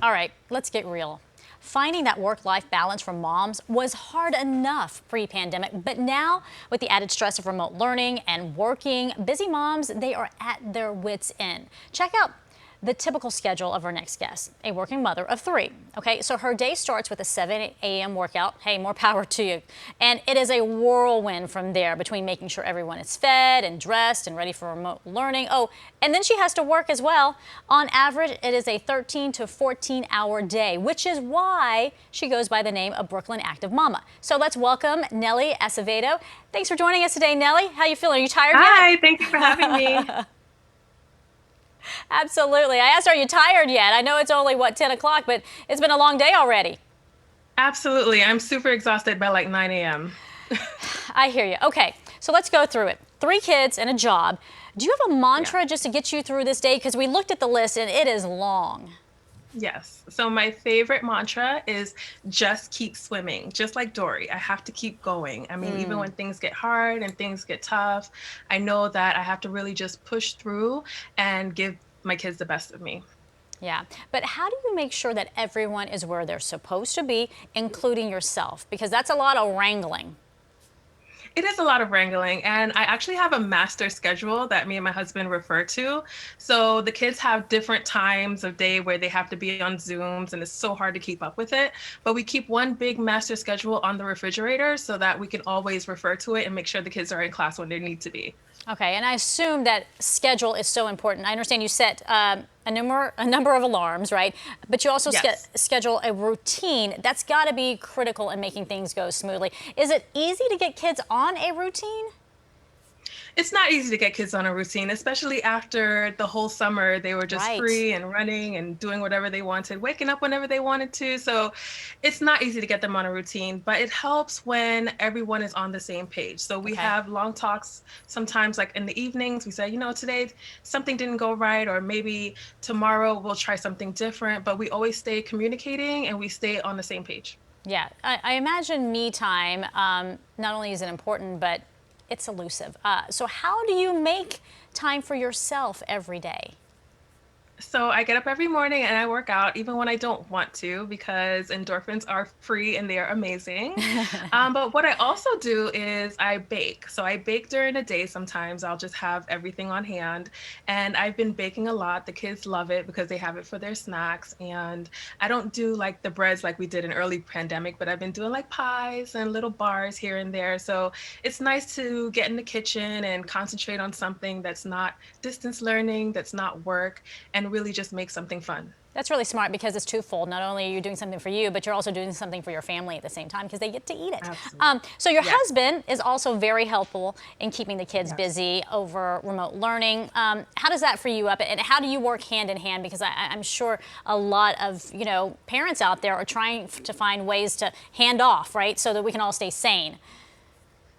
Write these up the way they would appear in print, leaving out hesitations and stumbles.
All right, let's get real. Finding that work-life balance for moms was hard enough pre-pandemic, but now with the added stress of remote learning and working, busy moms, they are at their wits' end. Check out the typical schedule of our next guest, a working mother of three. Okay, so her day starts with a 7 a.m. workout. Hey, more power to you. And it is a whirlwind from there between making sure everyone is fed and dressed and ready for remote learning. Oh, and then she has to work as well. On average, it is a 13 to 14 hour day, which is why she goes by the name of Brooklyn Active Mama. So let's welcome Nellie Acevedo. Thanks for joining us today, Nellie. How you feeling? Are you tired yet? Hi, thank you for having me. Absolutely. I asked, are you tired yet? I know it's only, what, 10 o'clock, but it's been a long day already. Absolutely. I'm super exhausted by like 9 a.m. I hear you. Okay, so let's go through it. Three kids and a job. Do you have a Yeah. mantra just to get you through this day? Because we looked at the list and it is long. Yes. So my favorite mantra is just keep swimming, just like Dory. I have to keep going. I mean, even when things get hard and things get tough, I know that I have to really just push through and give my kids the best of me. Yeah, but how do you make sure that everyone is where they're supposed to be, including yourself? Because that's a lot of wrangling. It is a lot of wrangling, and I actually have a master schedule that me and my husband refer to. So the kids have different times of day where they have to be on Zooms, and it's so hard to keep up with it. But we keep one big master schedule on the refrigerator so that we can always refer to it and make sure the kids are in class when they need to be. Okay, and I assume that schedule is so important. I understand you set a number of alarms, right? But you also Yes. schedule a routine. That's got to be critical in making things go smoothly. Is it easy to get kids on a routine? It's not easy to get kids on a routine, especially after the whole summer. They were just Right. free and running and doing whatever they wanted, waking up whenever they wanted to. So it's not easy to get them on a routine, but it helps when everyone is on the same page. So we Okay. have long talks sometimes, like in the evenings. We say, today something didn't go right, or maybe tomorrow we'll try something different. But we always stay communicating and we stay on the same page. Yeah, I imagine me time not only is it important, but it's elusive. So how do you make time for yourself every day? So I get up every morning and I work out even when I don't want to because endorphins are free and they are amazing. But what I also do is I bake. So I bake during the day sometimes. I'll just have everything on hand. And I've been baking a lot. The kids love it because they have it for their snacks. And I don't do like the breads like we did in early pandemic, but I've been doing like pies and little bars here and there. So it's nice to get in the kitchen and concentrate on something that's not distance learning, that's not work, and really just make something fun. That's really smart because it's twofold. Not only are you doing something for you, but you're also doing something for your family at the same time because they get to eat it. Absolutely. So your Yes. husband is also very helpful in keeping the kids Yes. busy over remote learning. How does that free you up, and how do you work hand in hand? Because I'm sure a lot of parents out there are trying to find ways to hand off, right, so that we can all stay sane.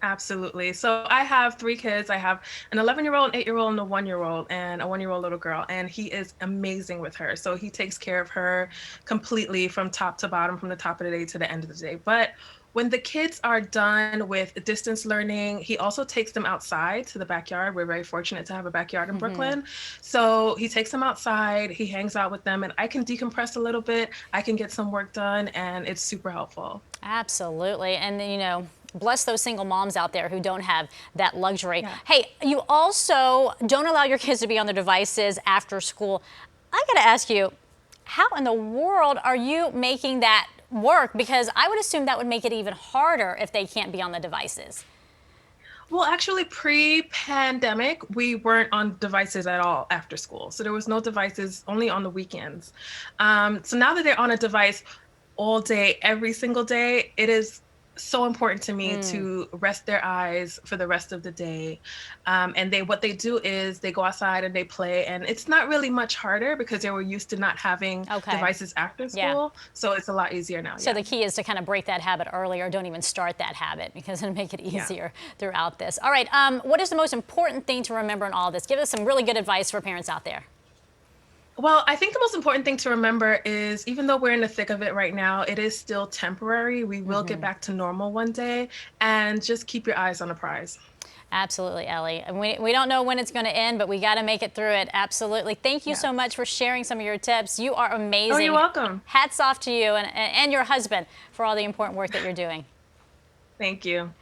Absolutely. So I have three kids. I have an 11-year-old, an 8-year-old, and a 1-year-old, and a 1-year-old little girl. And he is amazing with her. So he takes care of her completely from top to bottom, from the top of the day to the end of the day. But when the kids are done with distance learning, he also takes them outside to the backyard. We're very fortunate to have a backyard in Brooklyn. So he takes them outside, he hangs out with them, and I can decompress a little bit. I can get some work done, and it's super helpful. Absolutely. And bless those single moms out there who don't have that luxury. Yeah. Hey, you also don't allow your kids to be on their devices after school. I got to ask you, how in the world are you making that work? Because I would assume that would make it even harder if they can't be on the devices. Well, actually, pre-pandemic, we weren't on devices at all after school. So there was no devices, only on the weekends. So now that they're on a device all day, every single day, it is so important to me to rest their eyes for the rest of the day. And what they do is they go outside and they play, and it's not really much harder because they were used to not having Okay. devices after Yeah. school. So it's a lot easier now. So Yeah. the key is to kind of break that habit early, or don't even start that habit, because it'll make it Yeah. easier throughout this. All right. What is the most important thing to remember in all this? Give us some really good advice for parents out there. Well, I think the most important thing to remember is even though we're in the thick of it right now, it is still temporary. We will get back to normal one day, and just keep your eyes on the prize. Absolutely, Ellie. And we don't know when it's going to end, but we got to make it through it. Absolutely. Thank you Yeah. so much for sharing some of your tips. You are amazing. Oh, you're welcome. Hats off to you and your husband for all the important work that you're doing. Thank you.